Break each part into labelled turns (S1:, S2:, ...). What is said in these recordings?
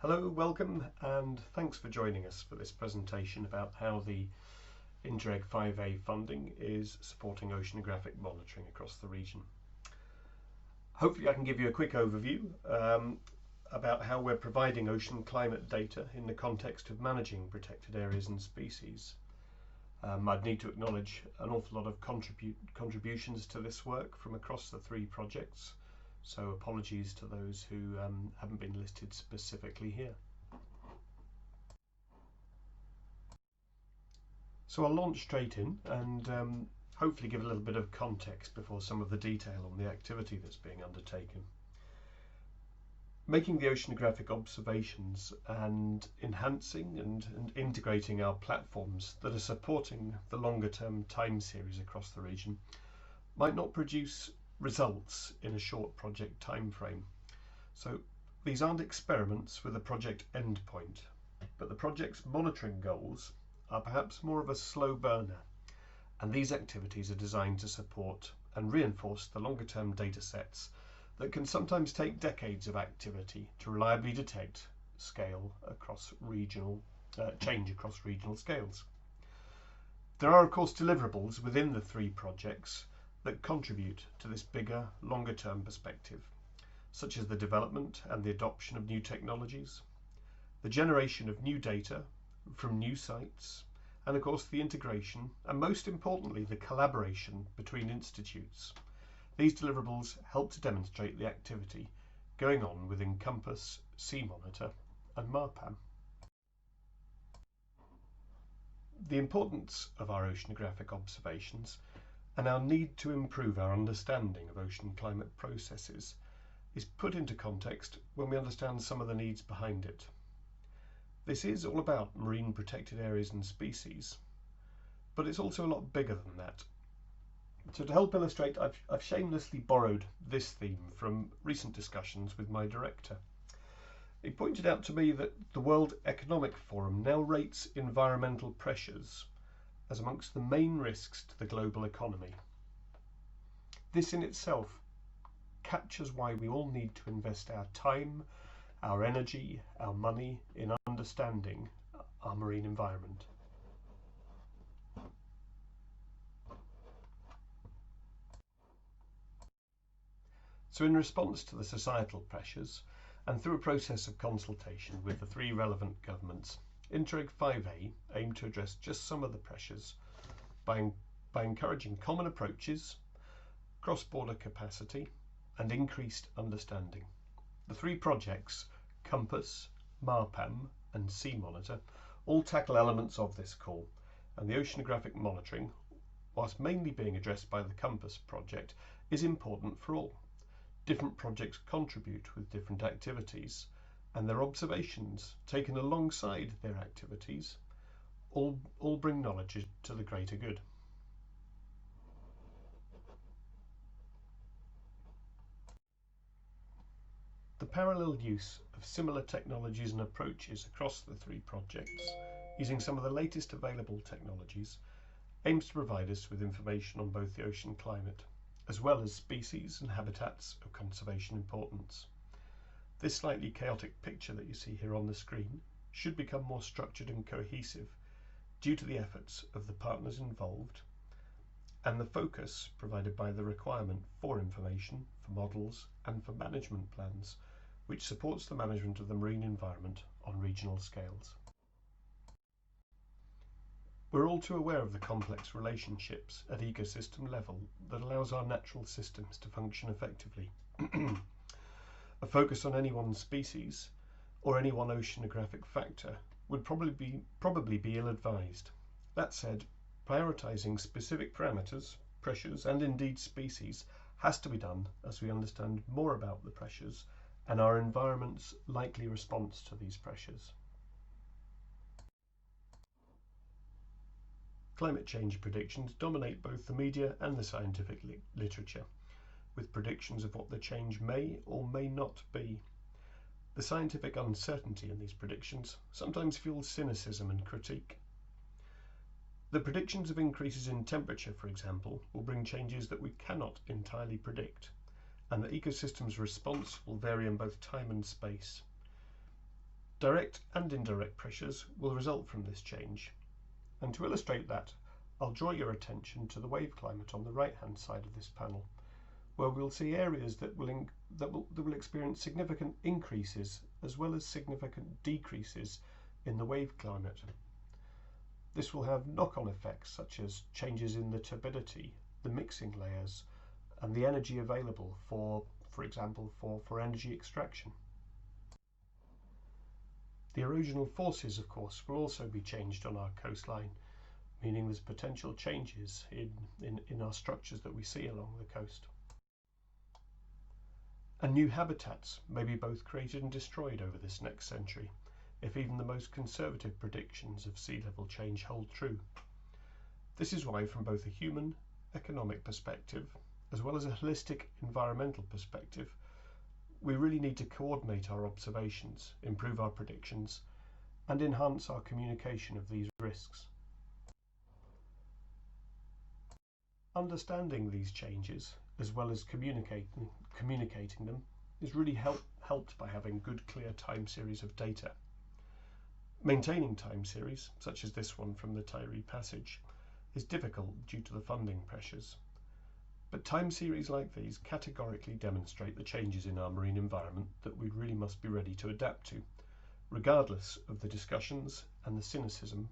S1: Hello, welcome, and thanks for joining us for this presentation about how the INTERREG 5A funding is supporting oceanographic monitoring across the region. Hopefully I can give you a quick overview about how we're providing ocean climate data in the context of managing protected areas and species. I'd need to acknowledge an awful lot of contributions to this work from across the three projects. So apologies to those who haven't been listed specifically here. So I'll launch straight in and hopefully give a little bit of context before some of the detail on the activity that's being undertaken. Making the oceanographic observations and enhancing and integrating our platforms that are supporting the longer term time series across the region might not produce results in a short project time frame. So these aren't experiments with a project endpoint, but the project's monitoring goals are perhaps more of a slow burner, and these activities are designed to support and reinforce the longer term data sets that can sometimes take decades of activity to reliably detect scale across regional change across regional scales. There are of course deliverables within the three projects that contribute to this bigger, longer-term perspective, such as the development and the adoption of new technologies, the generation of new data from new sites, and of course the integration and most importantly the collaboration between institutes. These deliverables help to demonstrate the activity going on within COMPASS, SeaMonitor and MarPAMM. The importance of our oceanographic observations and our need to improve our understanding of ocean climate processes is put into context when we understand some of the needs behind it. This is all about marine protected areas and species, but it's also a lot bigger than that. So to help illustrate, I've shamelessly borrowed this theme from recent discussions with my director. He pointed out to me that the World Economic Forum now rates environmental pressures as amongst the main risks to the global economy. This in itself captures why we all need to invest our time, our energy, our money in understanding our marine environment. So in response to the societal pressures and through a process of consultation with the three relevant governments, INTERREG 5A aimed to address just some of the pressures by encouraging common approaches, cross-border capacity and increased understanding. The three projects, COMPASS, MarPAMM and SeaMonitor, all tackle elements of this call, and the oceanographic monitoring, whilst mainly being addressed by the COMPASS project, is important for all. Different projects contribute with different activities, and their observations, taken alongside their activities, all bring knowledge to the greater good. The parallel use of similar technologies and approaches across the three projects, using some of the latest available technologies, aims to provide us with information on both the ocean climate, as well as species and habitats of conservation importance. This slightly chaotic picture that you see here on the screen should become more structured and cohesive due to the efforts of the partners involved and the focus provided by the requirement for information, for models and for management plans, which supports the management of the marine environment on regional scales. We're all too aware of the complex relationships at ecosystem level that allows our natural systems to function effectively. A focus on any one species or any one oceanographic factor would probably be ill-advised. That said, prioritising specific parameters, pressures and indeed species has to be done as we understand more about the pressures and our environment's likely response to these pressures. Climate change predictions dominate both the media and the scientific literature, with predictions of what the change may or may not be. The scientific uncertainty in these predictions sometimes fuels cynicism and critique. The predictions of increases in temperature, for example, will bring changes that we cannot entirely predict, and the ecosystem's response will vary in both time and space. Direct and indirect pressures will result from this change, and to illustrate that, I'll draw your attention to the wave climate on the right hand side of this panel, where we'll see areas that will experience significant increases as well as significant decreases in the wave climate. This will have knock-on effects such as changes in the turbidity, the mixing layers, and the energy available for example, for energy extraction. The erosional forces, of course, will also be changed on our coastline, meaning there's potential changes in our structures that we see along the coast. And new habitats may be both created and destroyed over this next century, if even the most conservative predictions of sea level change hold true. This is why, from both a human, economic perspective, as well as a holistic environmental perspective, we really need to coordinate our observations, improve our predictions, and enhance our communication of these risks. Understanding these changes, as well as communicating them, is really helped by having good, clear time series of data. Maintaining time series, such as this one from the Tiree Passage, is difficult due to the funding pressures. But time series like these categorically demonstrate the changes in our marine environment that we really must be ready to adapt to, regardless of the discussions and the cynicism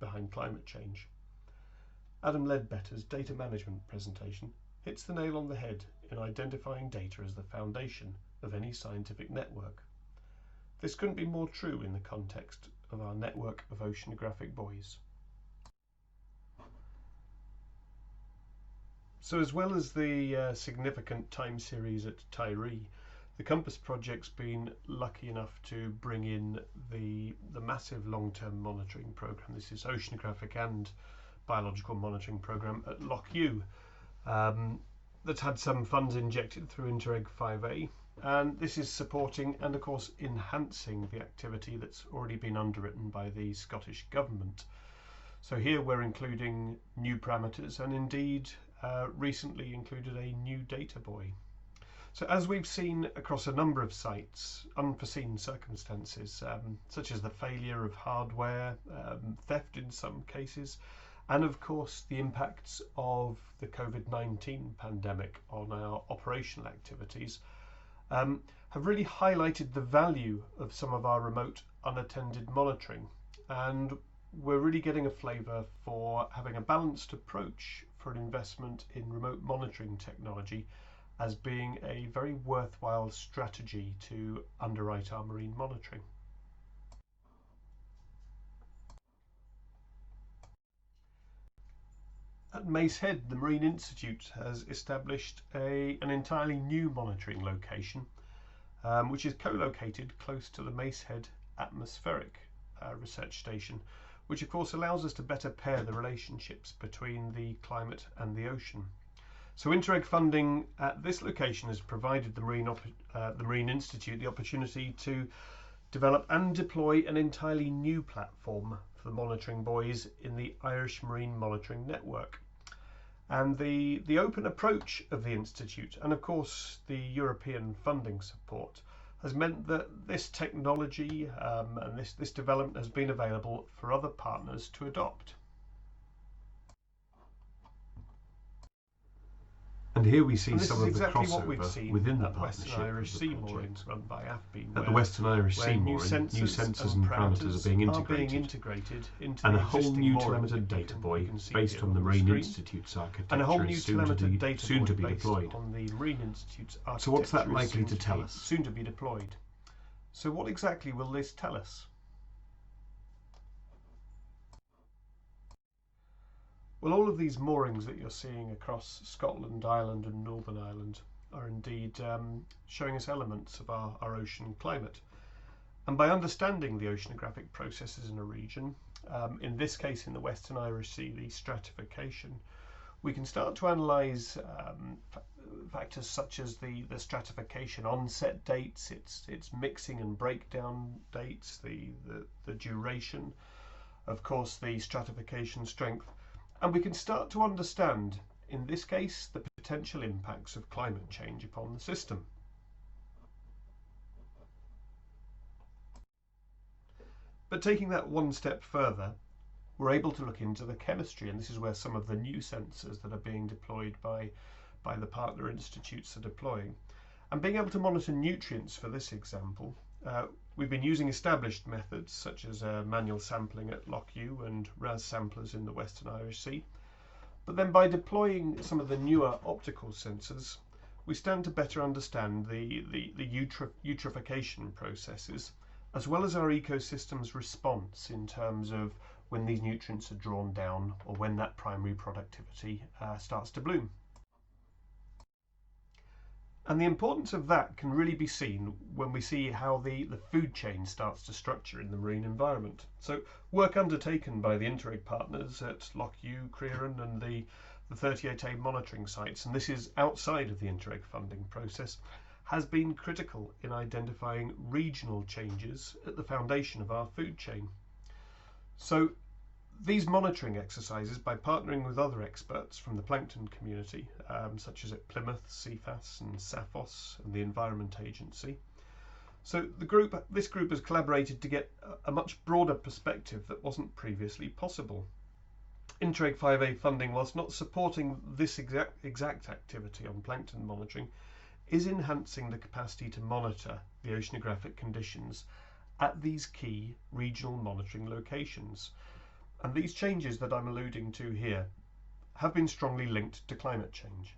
S1: behind climate change. Adam Ledbetter's data management presentation hits the nail on the head in identifying data as the foundation of any scientific network. This couldn't be more true in the context of our network of oceanographic buoys. So as well as the significant time series at Tiree, the Compass project's been lucky enough to bring in the massive long-term monitoring programme. This is Oceanographic and biological monitoring programme at Loch Ewe, that's had some funds injected through INTERREG 5A, and this is supporting and of course enhancing the activity that's already been underwritten by the Scottish Government. So here we're including new parameters and indeed recently included a new data buoy. So as we've seen across a number of sites, unforeseen circumstances such as the failure of hardware, theft in some cases, and of course the impacts of the COVID-19 pandemic on our operational activities have really highlighted the value of some of our remote unattended monitoring, and we're really getting a flavour for having a balanced approach for an investment in remote monitoring technology as being a very worthwhile strategy to underwrite our marine monitoring. At Mace Head, the Marine Institute has established an entirely new monitoring location, which is co-located close to the Mace Head Atmospheric Research Station, which of course allows us to better pair the relationships between the climate and the ocean. So INTERREG funding at this location has provided the Marine Institute the opportunity to develop and deploy an entirely new platform for the monitoring buoys in the Irish Marine Monitoring Network. And the open approach of the Institute and of course the European funding support has meant that this technology and this development has been available for other partners to adopt. And here we see some of the crossover within the partnership Western Irish Sea moorings run by AFB. At the Western Irish Sea moorings, new sensors and parameters are being integrated into and a whole new telemetered data buoy based on the Marine Institute's architecture is soon to be deployed. So what's that likely to tell us? Soon to be deployed. So what exactly will this tell us? Well, all of these moorings that you're seeing across Scotland, Ireland and Northern Ireland are indeed showing us elements of our ocean climate. And by understanding the oceanographic processes in a region, in this case in the Western Irish Sea, the stratification, we can start to analyse factors such as the stratification onset dates, its mixing and breakdown dates, the duration, of course the stratification strength, and we can start to understand, in this case, the potential impacts of climate change upon the system. But taking that one step further, we're able to look into the chemistry, and this is where some of the new sensors that are being deployed by the partner institutes are deploying. And being able to monitor nutrients for this example, we've been using established methods such as manual sampling at Loch Ewe and RAS samplers in the Western Irish Sea. But then by deploying some of the newer optical sensors, we stand to better understand the eutrophication processes, as well as our ecosystem's response in terms of when these nutrients are drawn down or when that primary productivity starts to bloom. And the importance of that can really be seen when we see how the food chain starts to structure in the marine environment. So work undertaken by the INTERREG partners at Loch Ewe, Cronin and the 38A monitoring sites, and this is outside of the INTERREG funding process, has been critical in identifying regional changes at the foundation of our food chain. So these monitoring exercises, by partnering with other experts from the plankton community, such as at Plymouth, CFAS and SAFOS and the Environment Agency. So this group has collaborated to get a much broader perspective that wasn't previously possible. INTERREG 5A funding, whilst not supporting this exact activity on plankton monitoring, is enhancing the capacity to monitor the oceanographic conditions at these key regional monitoring locations. And these changes that I'm alluding to here have been strongly linked to climate change.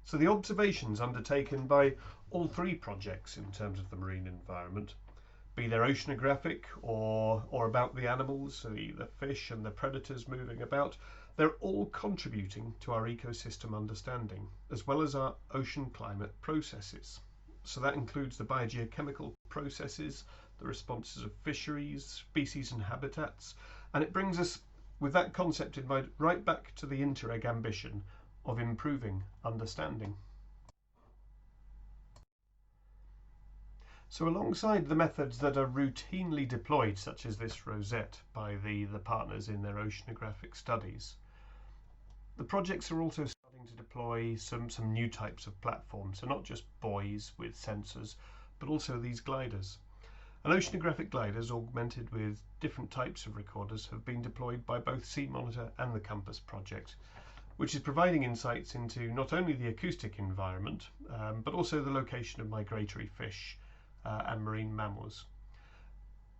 S1: So the observations undertaken by all three projects in terms of the marine environment, be they oceanographic or about the animals, the fish and the predators moving about, they're all contributing to our ecosystem understanding, as well as our ocean climate processes. So that includes the biogeochemical processes, the responses of fisheries, species and habitats, and it brings us, with that concept in mind, right back to the INTERREG ambition of improving understanding. So alongside the methods that are routinely deployed, such as this rosette, by the partners in their oceanographic studies, the projects are also starting to deploy some new types of platforms, so not just buoys with sensors, but also these gliders. And oceanographic gliders, augmented with different types of recorders, have been deployed by both SeaMonitor and the Compass project, which is providing insights into not only the acoustic environment, but also the location of migratory fish and marine mammals.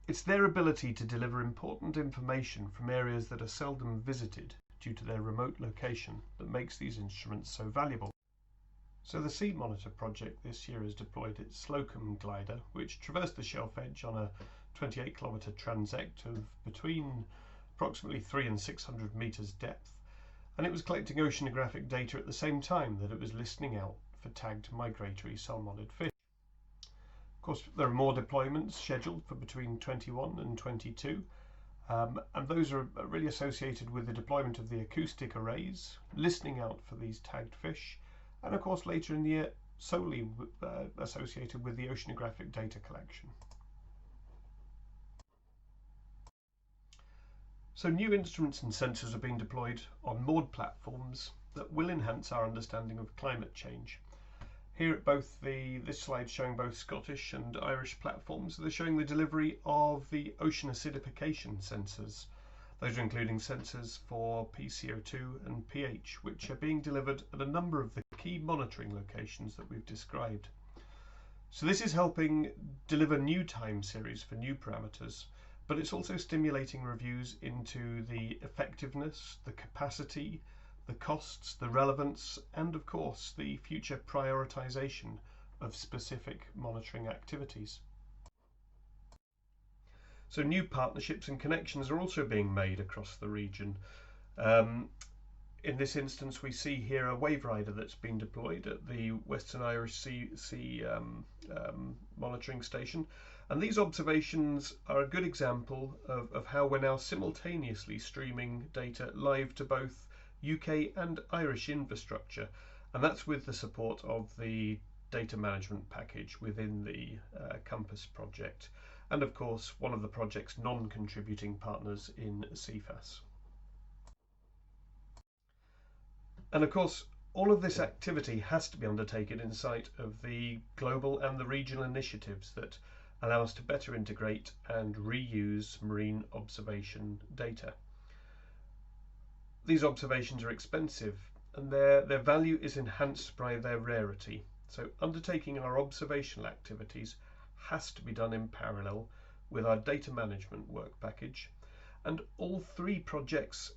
S1: It's their ability to deliver important information from areas that are seldom visited due to their remote location that makes these instruments so valuable. So the SeaMonitor project this year has deployed its Slocum glider, which traversed the shelf edge on a 28-kilometre transect of between approximately 300 and 600 metres depth, and it was collecting oceanographic data at the same time that it was listening out for tagged migratory salmonid fish. Of course, there are more deployments scheduled for between 21 and 22, and those are really associated with the deployment of the acoustic arrays, listening out for these tagged fish, and of course later in the year solely associated with the oceanographic data collection. So new instruments and sensors are being deployed on moored platforms that will enhance our understanding of climate change. Here at both this slide showing both Scottish and Irish platforms, they're showing the delivery of the ocean acidification sensors. Those are including sensors for PCO2 and pH, which are being delivered at a number of the key monitoring locations that we've described. So this is helping deliver new time series for new parameters, but it's also stimulating reviews into the effectiveness, the capacity, the costs, the relevance, and of course the future prioritization of specific monitoring activities. So new partnerships and connections are also being made across the region. In this instance, we see here a wave rider that's been deployed at the Western Irish Sea monitoring station. And these observations are a good example of how we're now simultaneously streaming data live to both UK and Irish infrastructure, and that's with the support of the data management package within the Compass project, and of course one of the project's non-contributing partners in CFAS. And of course all of this activity has to be undertaken in sight of the global and the regional initiatives that allow us to better integrate and reuse marine observation data. These observations are expensive and their value is enhanced by their rarity. So undertaking our observational activities has to be done in parallel with our data management work package, and all three projects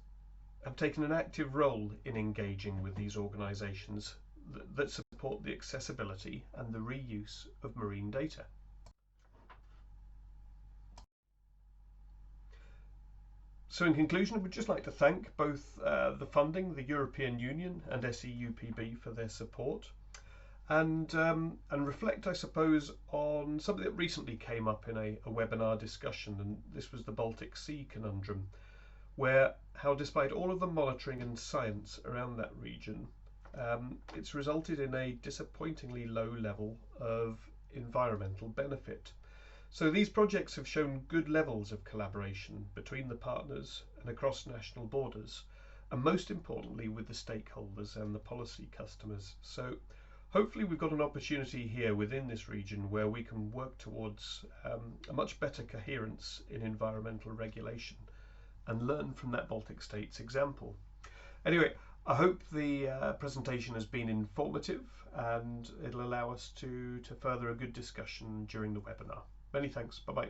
S1: have taken an active role in engaging with these organisations that support the accessibility and the reuse of marine data. So in conclusion, I would just like to thank both the funding, the European Union and SEUPB for their support, and reflect, I suppose, on something that recently came up in a webinar discussion, and this was the Baltic Sea Conundrum, where how despite all of the monitoring and science around that region, it's resulted in a disappointingly low level of environmental benefit. So these projects have shown good levels of collaboration between the partners and across national borders, and most importantly with the stakeholders and the policy customers. So hopefully we've got an opportunity here within this region where we can work towards a much better coherence in environmental regulation and learn from that Baltic states example. Anyway, I hope the presentation has been informative and it'll allow us to further a good discussion during the webinar. Many thanks. Bye-bye.